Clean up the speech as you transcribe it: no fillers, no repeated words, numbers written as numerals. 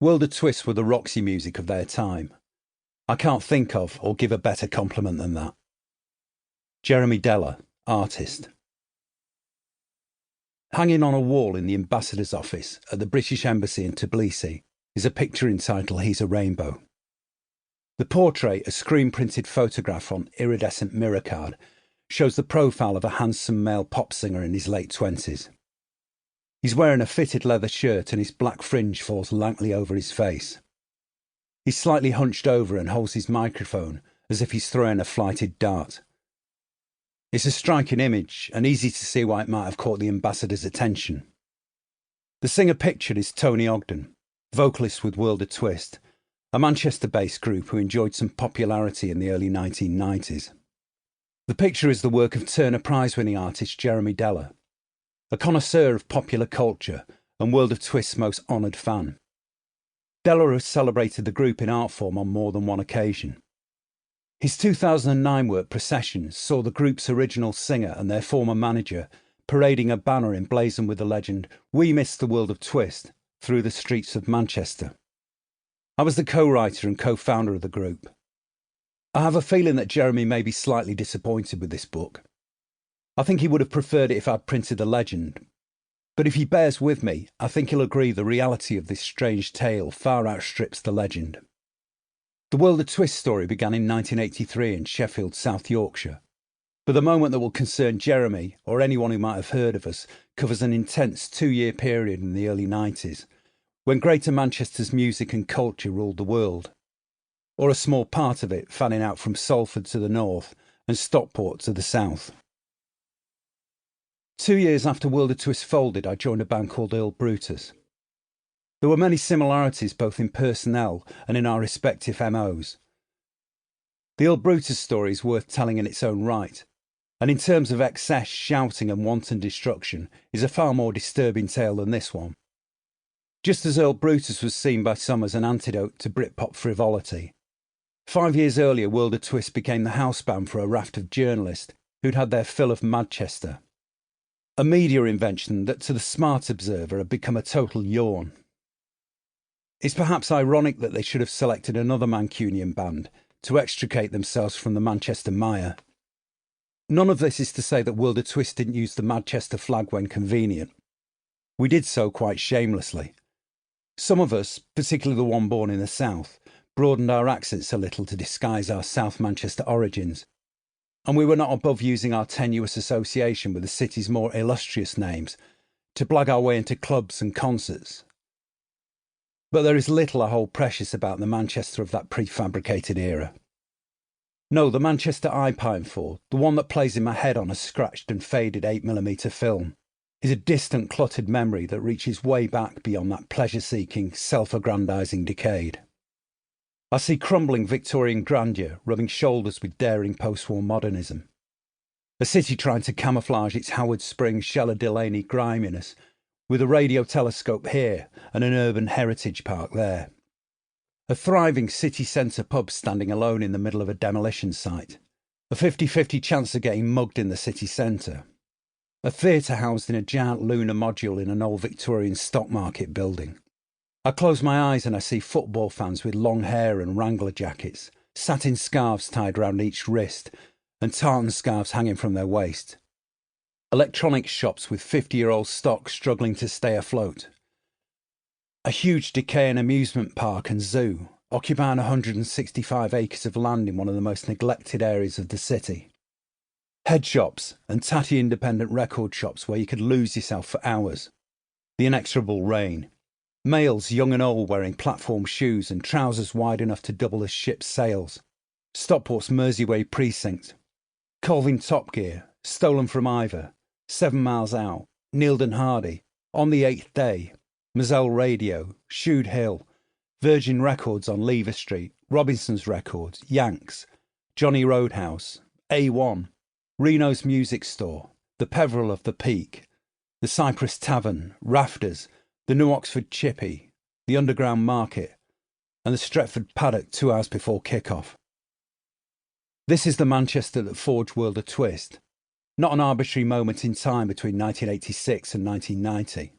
World of Twist were the Roxy music of their time. I can't think of or give a better compliment than that. Jeremy Deller, artist. Hanging on a wall in the ambassador's office at the British Embassy in Tbilisi is a picture entitled He's a Rainbow. The portrait, a screen-printed photograph on iridescent mirror card, shows the profile of a handsome male pop singer in his late 20s. He's wearing a fitted leather shirt and his black fringe falls lankly over his face. He's slightly hunched over and holds his microphone as if he's throwing a flighted dart. It's a striking image and easy to see why it might have caught the ambassador's attention. The singer pictured is Tony Ogden, vocalist with World of Twist, a Manchester-based group who enjoyed some popularity in the early 1990s. The picture is the work of Turner Prize-winning artist Jeremy Deller, a connoisseur of popular culture and World of Twist's most honoured fan. Deller has celebrated the group in art form on more than one occasion. His 2009 work Processions saw the group's original singer and their former manager parading a banner emblazoned with the legend, "We miss the World of Twist," through the streets of Manchester. I was the co-writer and co-founder of the group. I have a feeling that Jeremy may be slightly disappointed with this book. I think he would have preferred it if I'd printed the legend. But if he bears with me, I think he'll agree the reality of this strange tale far outstrips the legend. The World of Twist story began in 1983 in Sheffield, South Yorkshire. But the moment that will concern Jeremy, or anyone who might have heard of us, covers an intense 2-year period in the early 90s, when Greater Manchester's music and culture ruled the world, or a small part of it fanning out from Salford to the north and Stockport to the south. 2 years after World of Twist folded, I joined a band called Earl Brutus. There were many similarities both in personnel and in our respective MOs. The Earl Brutus story is worth telling in its own right, and in terms of excess, shouting and wanton destruction, is a far more disturbing tale than this one. Just as Earl Brutus was seen by some as an antidote to Britpop frivolity, 5 years earlier World of Twist became the house band for a raft of journalists who'd had their fill of Manchester. A media invention that to the smart observer had become a total yawn. It's perhaps ironic that they should have selected another Mancunian band to extricate themselves from the Manchester mire. None of this is to say that World of Twist didn't use the Manchester flag when convenient. We did so quite shamelessly. Some of us, particularly the one born in the south, broadened our accents a little to disguise our South Manchester origins, and we were not above using our tenuous association with the city's more illustrious names to blag our way into clubs and concerts. But there is little I hold precious about the Manchester of that prefabricated era. No, the Manchester I pine for, the one that plays in my head on a scratched and faded 8mm film, is a distant, cluttered memory that reaches way back beyond that pleasure-seeking, self-aggrandising decade. I see crumbling Victorian grandeur rubbing shoulders with daring post-war modernism. A city trying to camouflage its Howard Springs, Shella Delaney griminess with a radio telescope here and an urban heritage park there. A thriving city centre pub standing alone in the middle of a demolition site. A 50-50 chance of getting mugged in the city centre. A theatre housed in a giant lunar module in an old Victorian stock market building. I close my eyes and I see football fans with long hair and Wrangler jackets, satin scarves tied round each wrist, and tartan scarves hanging from their waist. Electronics shops with 50-year-old stock struggling to stay afloat. A huge decaying amusement park and zoo, occupying 165 acres of land in one of the most neglected areas of the city. Head shops and tatty independent record shops where you could lose yourself for hours. The inexorable rain. Males, young and old, wearing platform shoes and trousers wide enough to double a ship's sails. Stockport's Mersey precinct. Colvin Top Gear, stolen from Ivor. 7 Miles Out. Neildon Hardy. On the Eighth Day. Moselle Radio. Shude Hill. Virgin Records on Lever Street. Robinson's Records. Yanks. Johnny Roadhouse. A1. Reno's Music Store. The Peveril of the Peak. The Cypress Tavern. Rafters. The New Oxford Chippy, the Underground Market, and the Stretford Paddock 2 hours before kick-off. This is the Manchester that forged World of Twist, not an arbitrary moment in time between 1986 and 1990.